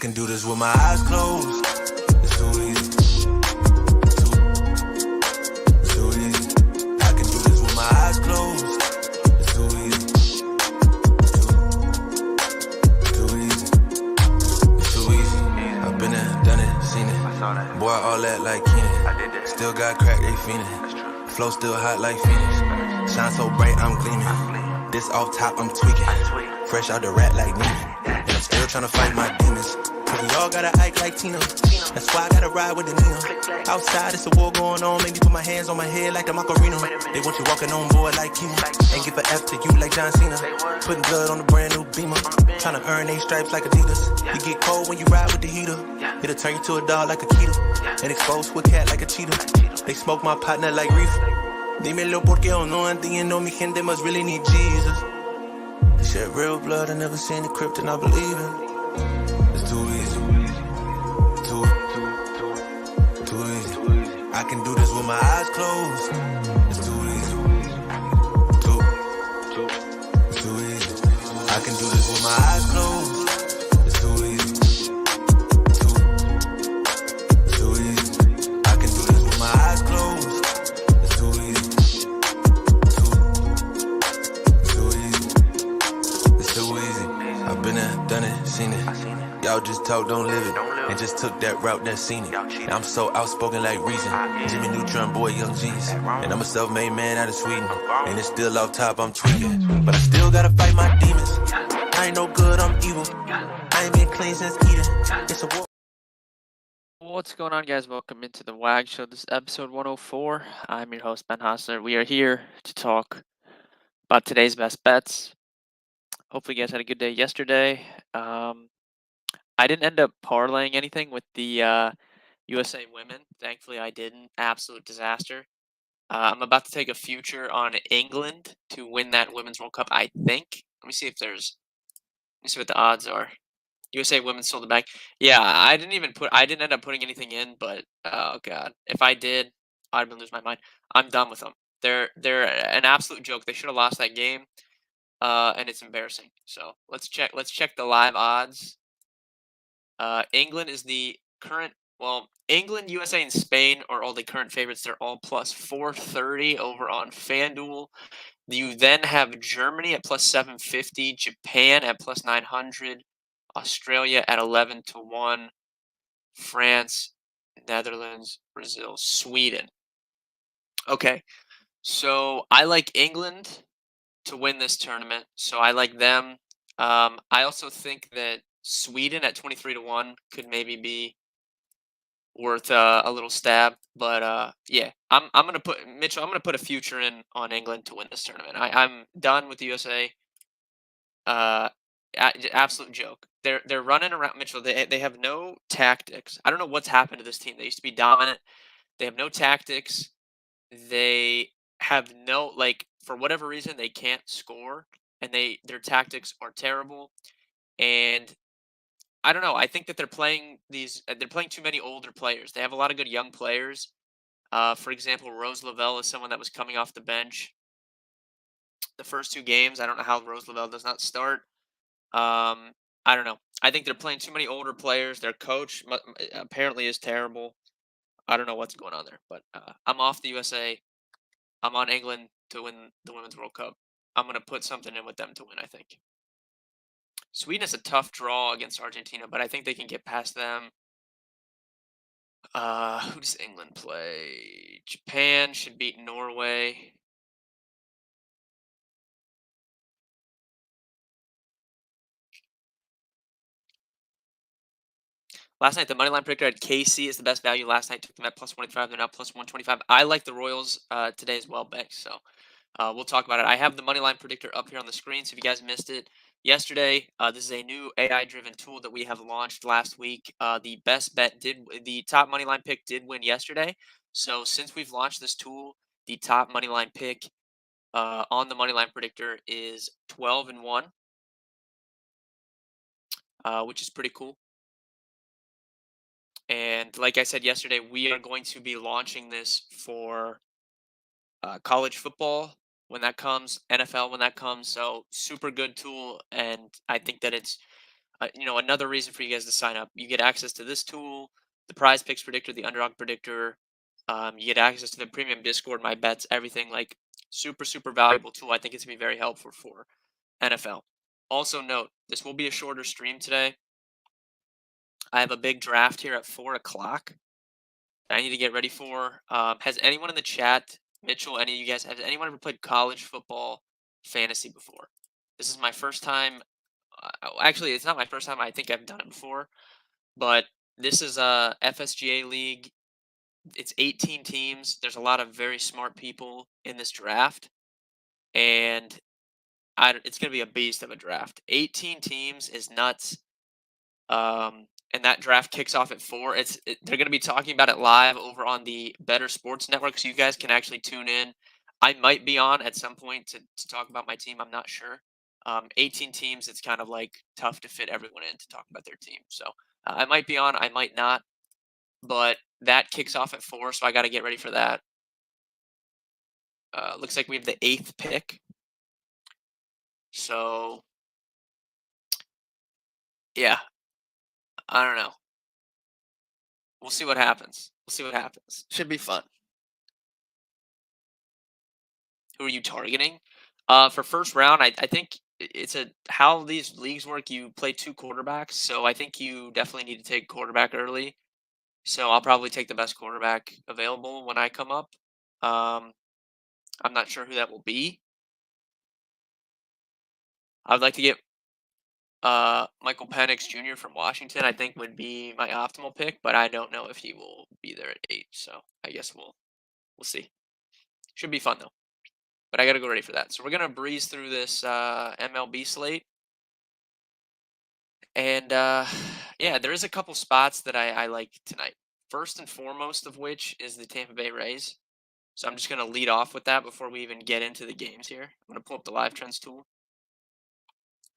can do this with my eyes closed. It's too easy. Too easy. I can do this with my eyes closed. It's too easy. Too easy. It's too easy. I've been there, done it, seen it. Boy, all that like Keenan. Still got crack, they fiendin'. Flow still hot like Phoenix. Shine so bright, I'm gleaming. This off top, I'm tweaking. Fresh out the rat like Nina. And I'm still tryna fight my demons. Cause we all gotta act like Tina. That's why I gotta ride with the Nina. Outside, it's a war going on. Make me put my hands on my head like the Macarena. They want you walking on board like Kima. Ain't give a F to you like John Cena. Putting blood on a brand new Beamer. Tryna earn they stripes like Adidas. You get cold when you ride with the heater. It'll turn you to a dog like a keto. And expose to a cat like a cheetah. They smoke my partner like reefer. Dímelo porque yo no entiendo. Mi gente must really need Jesus. They shed real blood. I never seen the crypt and I believe it. It's too easy. Too easy. I can do this with my eyes closed. It's too easy. Too easy. I can do this with my eyes closed. It's too easy. Too easy. I can do this with my eyes closed. It's too easy. Too easy. It's too easy. I've been there, done it, seen it. Y'all just talk, don't live it. And just took that route, that seen it. Now I'm so outspoken like Reason. Jimmy Neutron, boy, young G's. And I'm a self-made man out of Sweden. And it's still off top, I'm tweaking. But I still gotta fight my demons. I ain't no good, I'm evil. I ain't been clean since Eden. It's a war. What's going on, guys? Welcome into the WAG show. This is episode 104. I'm your host, Ben Hostler. We are here to talk about today's best bets. Hopefully, you guys had a good day yesterday. I didn't end up parlaying anything with the USA women. Thankfully, I didn't. Absolute disaster. I'm about to take a future on England to win that Women's World Cup, I think. Let me see if there's. Let me see what the odds are. USA women sold it back. Yeah, I didn't end up putting anything in, but oh god, if I did, I'd been losing my mind. I'm done with them. They're an absolute joke. They should have lost that game, and it's embarrassing. So let's check the live odds. England is the current. Well, England, USA, and Spain are all the current favorites. They're all plus 430 over on FanDuel. You then have Germany at plus 750, Japan at plus 900. Australia at 11-1, France, Netherlands, Brazil, Sweden. Okay, so I like England to win this tournament, so I like them. I also think that Sweden at 23-1 could maybe be worth a little stab, but yeah, I'm gonna put Mitchell. I'm gonna put a future in on England to win this tournament. I'm done with the USA. Absolute joke. They're running around Mitchell. They have no tactics. I don't know what's happened to this team. They used to be dominant. They have no tactics. They have no for whatever reason they can't score, and their tactics are terrible. And I don't know. I think that they're playing too many older players. They have a lot of good young players. For example, Rose Lavelle is someone that was coming off the bench the first two games. I don't know how Rose Lavelle does not start. I don't know. I think they're playing too many older players. Their coach apparently is terrible. I don't know what's going on there, but I'm off the USA. I'm on England to win the Women's World Cup. I'm going to put something in with them to win, I think. Sweden is a tough draw against Argentina, but I think they can get past them. Who does England play? Japan should beat Norway. Last night, the moneyline predictor had KC as the best value last night. Took them at plus 125. They're now plus 125. I like the Royals today as well, Beck. So we'll talk about it. I have the moneyline predictor up here on the screen. So if you guys missed it yesterday, this is a new AI-driven tool that we have launched last week. The top moneyline pick did win yesterday. So since we've launched this tool, the top moneyline pick on the moneyline predictor is 12-1, which is pretty cool. And like I said yesterday, we are going to be launching this for college football when that comes, NFL when that comes. So super good tool, and I think that it's another reason for you guys to sign up. You get access to this tool, the Prize Picks Predictor, the Underdog Predictor. You get access to the premium Discord, my bets, everything. Like super, super valuable tool. I think it's gonna be very helpful for NFL. Also note, this will be a shorter stream today. I have a big draft here at 4 o'clock that I need to get ready for. Has anyone in the chat, Mitchell, any of you guys, has anyone ever played college football fantasy before? This is my first time. Actually, it's not my first time. I think I've done it before, but this is a FSGA league. It's 18 teams. There's a lot of very smart people in this draft, and it's going to be a beast of a draft. 18 teams is nuts. And that draft kicks off at 4. They're going to be talking about it live over on the Better Sports Network, so you guys can actually tune in. I might be on at some point to talk about my team. I'm not sure. 18 teams, it's kind of like tough to fit everyone in to talk about their team. So I might be on, I might not, but that kicks off at 4, so I got to get ready for that. Looks like we have the 8th pick. So yeah, I don't know. We'll see what happens. We'll see what happens. Should be fun. Who are you targeting? For first round, I think it's a how these leagues work. You play two quarterbacks, so I think you definitely need to take quarterback early. So I'll probably take the best quarterback available when I come up. Um, I'm not sure who that will be. I'd like to get Michael Penix Jr. from Washington. I think would be my optimal pick, but I don't know if he will be there at 8. So I guess we'll see. Should be fun though. But I got to go ready for that. So we're gonna breeze through this MLB slate. And yeah, there is a couple spots that I like tonight. First and foremost of which is the Tampa Bay Rays. So I'm just going to lead off with that before we even get into the games here. I'm going to pull up the live trends tool.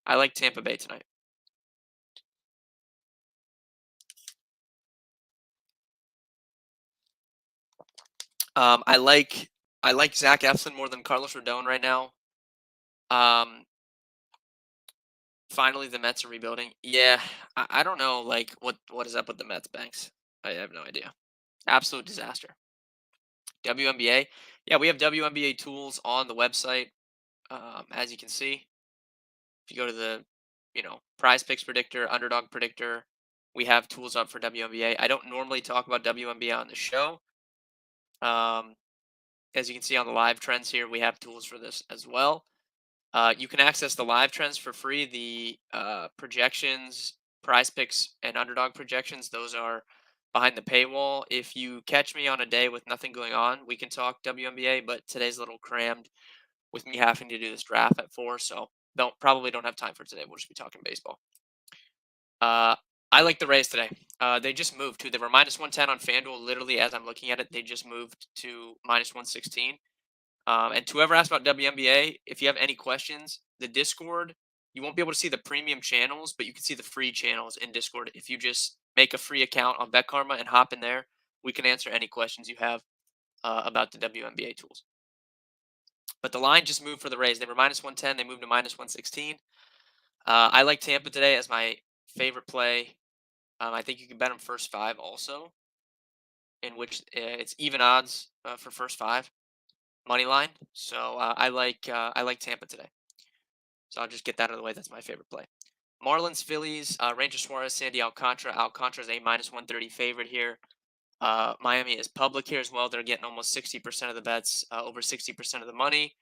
I like Tampa Bay tonight. I like Zach Eflin more than Carlos Rodon right now. Finally, the Mets are rebuilding. Yeah, I don't know like what is up with the Mets, Banks. I have no idea. Absolute disaster. WNBA. Yeah, we have WNBA tools on the website. As you can see, if you go to the, Prize Picks Predictor, Underdog Predictor, we have tools up for WNBA. I don't normally talk about WNBA on the show. Um, as you can see on the live trends here, we have tools for this as well. You can access the live trends for free. The projections, Prize Picks, and Underdog projections, those are behind the paywall. If you catch me on a day with nothing going on, we can talk WNBA, but today's a little crammed with me having to do this draft at 4, so don't have time for today. We'll just be talking baseball. Uh, I like the Rays today. They just moved to they were -110 on FanDuel. Literally, as I'm looking at it, they just moved to -116. And to whoever asked about WNBA, if you have any questions, the Discord, you won't be able to see the premium channels, but you can see the free channels in Discord. If you just make a free account on BetKarma and hop in there, we can answer any questions you have about the WNBA tools. But the line just moved for the Rays. They were -110. They moved to -116. I like Tampa today as my favorite play. I think you can bet them first 5 also, in which it's even odds for first 5 money line. So I like Tampa today. So I'll just get that out of the way. That's my favorite play. Marlins, Phillies, Ranger Suarez, Sandy Alcantara. Alcantara's a -130 favorite here. Miami is public here as well. They're getting almost 60% of the bets, over 60% of the money.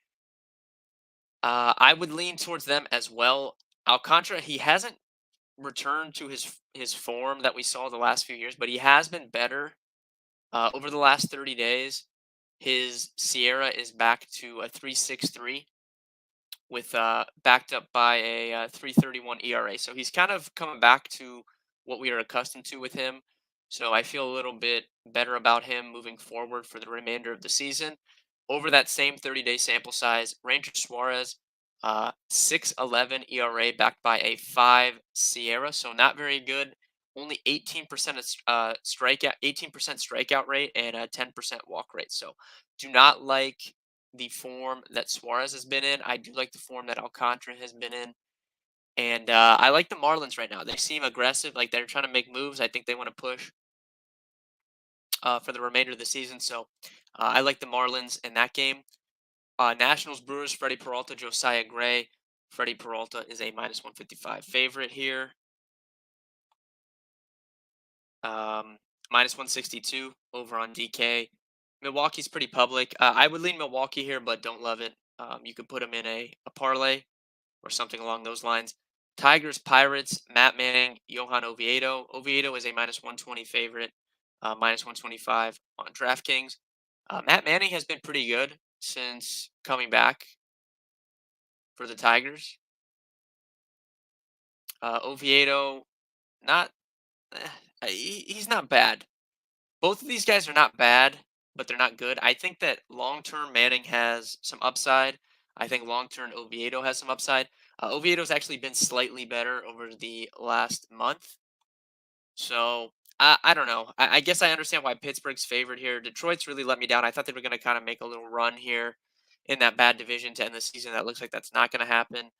I would lean towards them as well. Alcantara, he hasn't returned to his form that we saw the last few years, but he has been better over the last 30 days. His Sierra is back to a 3.63 with backed up by a 3.31 ERA. So he's kind of coming back to what we are accustomed to with him. So I feel a little bit better about him moving forward for the remainder of the season. Over that same 30-day sample size, Ranger Suarez, 6.11 ERA backed by a 5 Sierra. So not very good. Only 18% of 18% strikeout rate and a 10% walk rate. So do not like the form that Suarez has been in. I do like the form that Alcantara has been in. And I like the Marlins right now. They seem aggressive, like they're trying to make moves. I think they want to push for the remainder of the season. So I like the Marlins in that game. Nationals Brewers, Freddie Peralta, Josiah Gray. Freddie Peralta is a minus 155 favorite here. Um, minus 162 over on DK. Milwaukee's pretty public. I would lean Milwaukee here, but don't love it. You could put them in a parlay or something along those lines. Tigers, Pirates, Matt Manning, Johan Oviedo. Oviedo is a minus 120 favorite, minus 125 on DraftKings. Matt Manning has been pretty good since coming back for the Tigers. Oviedo, not, he's not bad. Both of these guys are not bad, but they're not good. I think that long term Manning has some upside. I think long term Oviedo has some upside. Oviedo's actually been slightly better over the last month. So I don't know. I guess I understand why Pittsburgh's favored here. Detroit's really let me down. I thought they were going to kind of make a little run here in that bad division to end the season. That looks like that's not going to happen.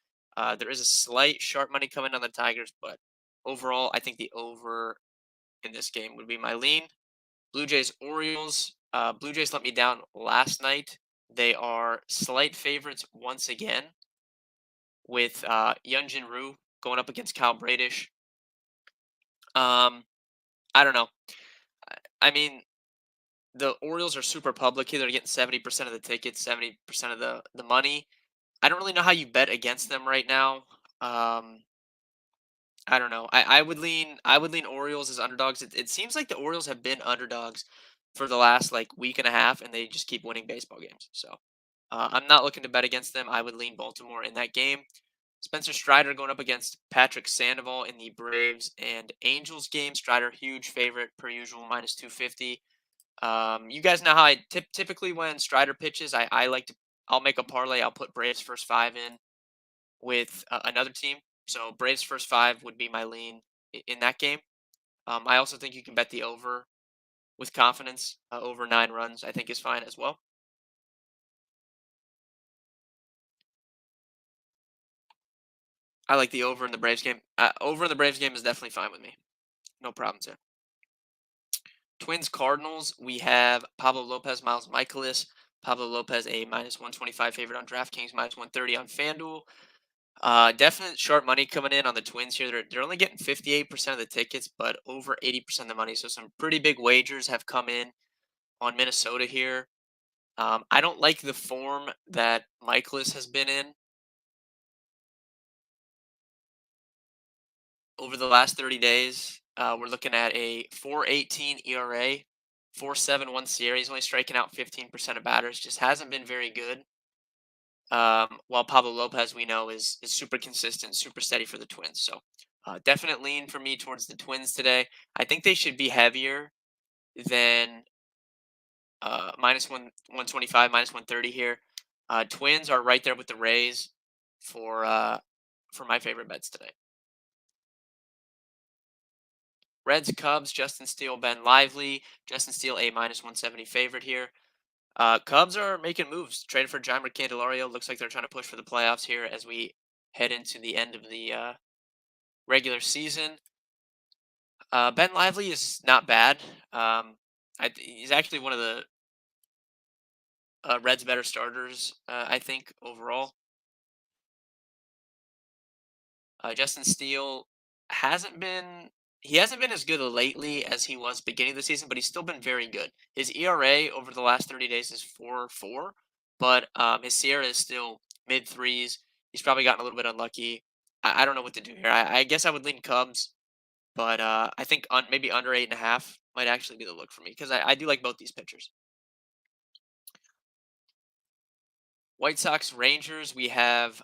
There is a slight sharp money coming on the Tigers, but overall, I think the over in this game would be my lean. Blue Jays Orioles. Blue Jays let me down last night. They are slight favorites once again with Jin Ryu going up against Kyle Bradish. I don't know. I mean, the Orioles are super public here. They're getting 70% of the tickets, 70% of the money. I don't really know how you bet against them right now. Um, I don't know. I would lean Orioles as underdogs. It seems like the Orioles have been underdogs for the last like week and a half, and they just keep winning baseball games. So I'm not looking to bet against them. I would lean Baltimore in that game. Spencer Strider going up against Patrick Sandoval in the Braves and Angels game. Strider, huge favorite per usual, minus 250. You guys know how I typically when Strider pitches, I like to I'll make a parlay. I'll put Braves first five in with another team. So Braves first five would be my lean in that game. I also think you can bet the over with confidence. Over 9 runs, I think is fine as well. I like the over in the Braves game. Over in the Braves game is definitely fine with me. No problems there. Twins Cardinals. We have Pablo Lopez, Miles Michaelis. Pablo Lopez a minus 125 favorite on DraftKings, minus 130 on FanDuel. Definite sharp money coming in on the Twins here. They're only getting 58% of the tickets, but over 80% of the money. So some pretty big wagers have come in on Minnesota here. I don't like the form that Michaelis has been in over the last 30 days. We're looking at a 4.18 ERA, 4.71 SIERA. He's only striking out 15% of batters. Just hasn't been very good. While Pablo Lopez, we know, is super consistent, super steady for the Twins. So definite lean for me towards the Twins today. I think they should be heavier than minus 125, minus 130 here. Twins are right there with the Rays for my favorite bets today. Reds, Cubs, Justin Steele, Ben Lively. Justin Steele a minus 170 favorite here. Cubs are making moves. Traded for Jeimer Candelario. Looks like they're trying to push for the playoffs here as we head into the end of the regular season. Ben Lively is not bad. He's actually one of the Reds' better starters, I think, overall. Justin Steele hasn't been he hasn't been as good lately as he was beginning of the season, but he's still been very good. His ERA over the last 30 days is 4.4, but his Sierra is still mid threes. He's probably gotten a little bit unlucky. I don't know what to do here. I guess I would lean Cubs, but I think maybe under 8.5 might actually be the look for me because I do like both these pitchers. White Sox Rangers, we have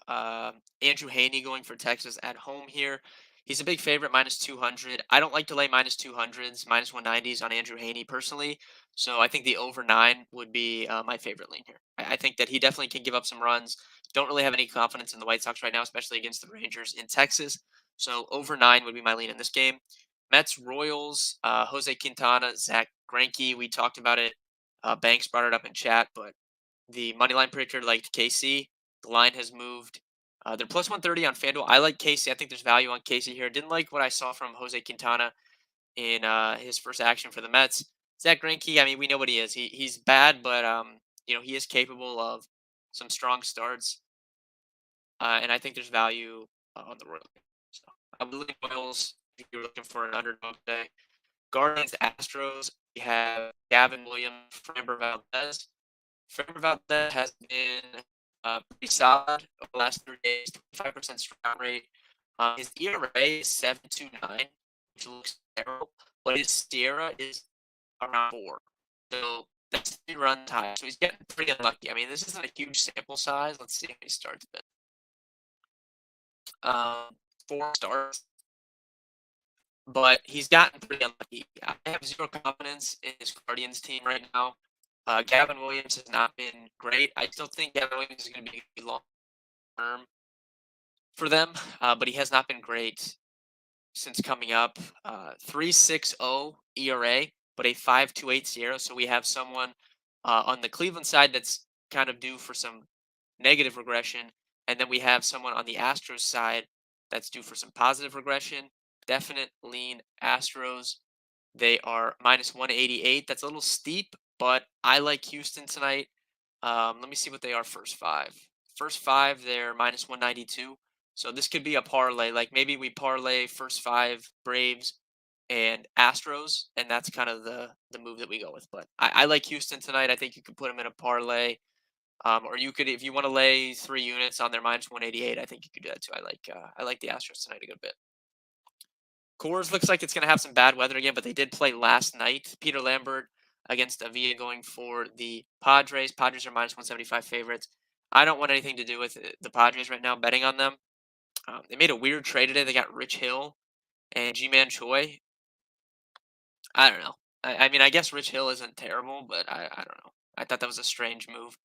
Andrew Haney going for Texas at home here. He's a big favorite, minus 200. I don't like to lay minus 200s, minus 190s on Andrew Haney personally. So I think the over 9 would be my favorite lean here. I think that he definitely can give up some runs. Don't really have any confidence in the White Sox right now, especially against the Rangers in Texas. So over 9 would be my lean in this game. Mets Royals, Jose Quintana, Zach Greinke. We talked about it. Banks brought it up in chat, but the money line predictor liked KC. The line has moved They're plus 130 on FanDuel. I like Casey. I think there's value on Casey here. Didn't like what I saw from Jose Quintana in his first action for the Mets. Zach Greinke, I mean, we know what he is. He's bad, but he is capable of some strong starts, and I think there's value on the Royals. So, I'm Willie Royals. If you're looking for an underdog today, Guardians Astros. We have Gavin Williams, Framber Valdez. Framber Valdez has been pretty solid over the last 3 days, 25% strike rate. His ERA is 7.29, which looks terrible, but his Sierra is around 4. So that's 3 runs high. So he's getting pretty unlucky. I mean, this isn't a huge sample size. Let's see how many starts been. 4 starts, but he's gotten pretty unlucky. I have zero confidence in his Guardians team right now. Gavin Williams has not been great. I still think Gavin Williams is going to be long term for them, but he has not been great since coming up. 3.60 ERA, but a 5.28 Sierra. So we have someone on the Cleveland side that's kind of due for some negative regression, and then we have someone on the Astros side that's due for some positive regression. Definite lean Astros. They are minus 188. That's a little steep, but I like Houston tonight. Let me see what they are first five. First five, they're minus 192. So this could be a parlay. Like maybe we parlay first five Braves and Astros, and that's kind of the move that we go with. But I like Houston tonight. I think you could put them in a parlay. Or you could, if you want to lay 3 units on their minus 188, I think you could do that too. I like the Astros tonight a good bit. Coors looks like it's going to have some bad weather again, but they did play last night. Peter Lambert against Avila going for the Padres. Padres are minus 175 favorites. I don't want anything to do with the Padres right now, betting on them. They made a weird trade today. They got Rich Hill and G-Man Choi. I don't know. I mean, I guess Rich Hill isn't terrible, but I don't know. I thought that was a strange move.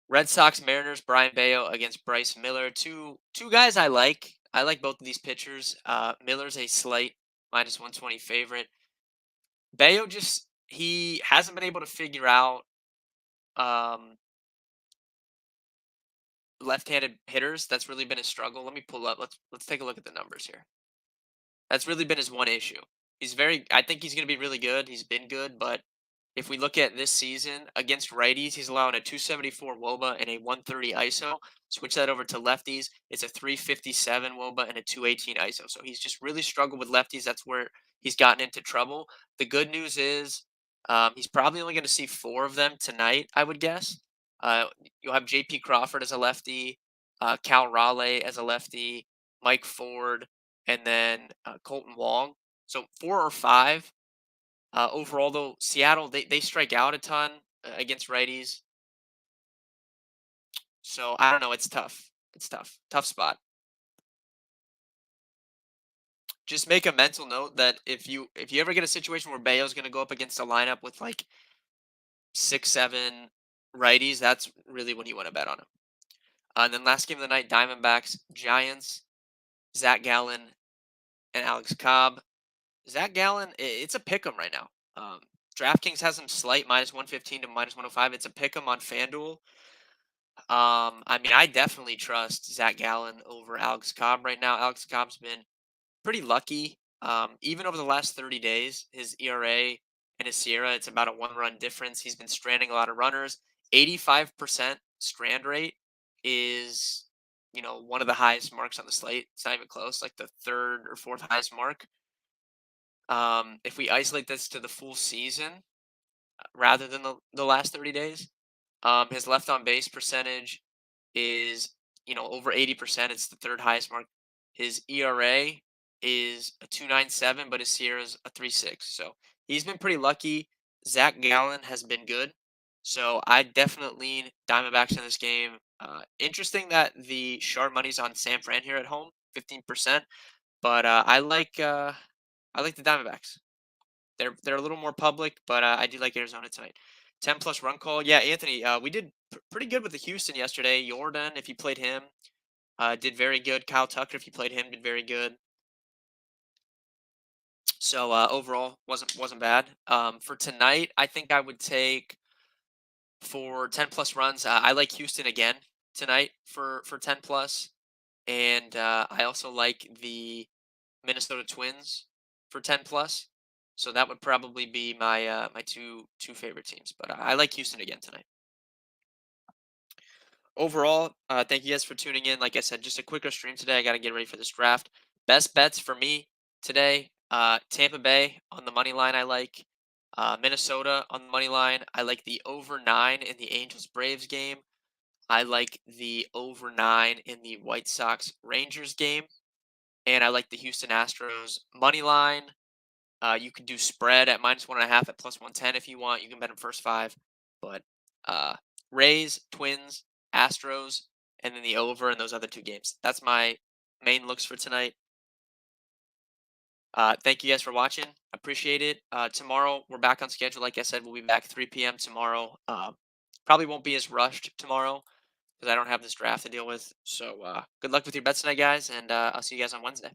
Red Sox Mariners, Brian Bayo against Bryce Miller. Two guys I like. I like both of these pitchers. Miller's a slight minus 120 favorite. Bayo just he hasn't been able to figure out um, left-handed hitters. That's really been a struggle. Let me pull up. Let's take a look at the numbers here. That's really been his one issue. I think he's going to be really good. He's been good, but if we look at this season against righties, he's allowing a 274 WOBA and a 130 ISO. Switch that over to lefties, it's a 357 WOBA and a 218 ISO. So he's just really struggled with lefties. That's where he's gotten into trouble. The good news is he's probably only going to see 4 of them tonight, I would guess. Uh, you'll have JP Crawford as a lefty, Cal Raleigh as a lefty, Mike Ford, and then Colton Wong. So 4 or 5. Overall, though, Seattle they strike out a ton against righties. So I don't know. It's tough. It's tough. Tough spot. Just make a mental note that if you ever get a situation where Bayo's going to go up against a lineup with like 6, 7 righties, that's really when you want to bet on him. And then last game of the night, Diamondbacks, Giants, Zach Gallen, and Alex Cobb. Zach Gallen, it's a pick 'em right now. DraftKings has him slight minus 115 to minus 105. It's a pick 'em on FanDuel. I mean, I definitely trust Zach Gallen over Alex Cobb right now. Alex Cobb's been pretty lucky. Even over the last 30 days, his ERA and his Sierra, it's about a 1 run difference. He's been stranding a lot of runners. 85% strand rate is, one of the highest marks on the slate. It's not even close, like the third or fourth highest mark. If we isolate this to the full season rather than the last 30 days, his left on base percentage is, over 80%. It's the third highest mark. His ERA is a 2.97, but his Sierra's a 3.6. So he's been pretty lucky. Zach Gallen has been good. So I definitely lean Diamondbacks in this game. Interesting that the sharp money's on San Fran here at home, 15%. But I like the Diamondbacks. They're a little more public, but I do like Arizona tonight. 10 plus run call. Yeah, Anthony, we did pretty good with the Houston yesterday. Jordan, if you played him, did very good. Kyle Tucker, if you played him, did very good. So overall, wasn't bad. For tonight, I think I would take for 10 plus runs. I like Houston again. tonight for 10 plus, and I also like the Minnesota Twins for 10 plus. So that would probably be my my two favorite teams. But I like Houston again tonight. Overall, thank you guys for tuning in. Like I said, just a quicker stream today. I got to get ready for this draft. Best bets for me today: Tampa Bay on the money line. I like Minnesota on the money line. I like the over 9 in the Angels Braves game. I like the over 9 in the White Sox Rangers game, and I like the Houston Astros money line. You can do spread at -1.5 at +110 if you want. You can bet them first five, but uh, Rays, Twins, Astros, and then the over in those other two games. That's my main looks for tonight. Thank you guys for watching. Appreciate it. Tomorrow we're back on schedule. Like I said, we'll be back 3 p.m. tomorrow. Probably won't be as rushed tomorrow because I don't have this draft to deal with. So good luck with your bets tonight, guys, and I'll see you guys on Wednesday.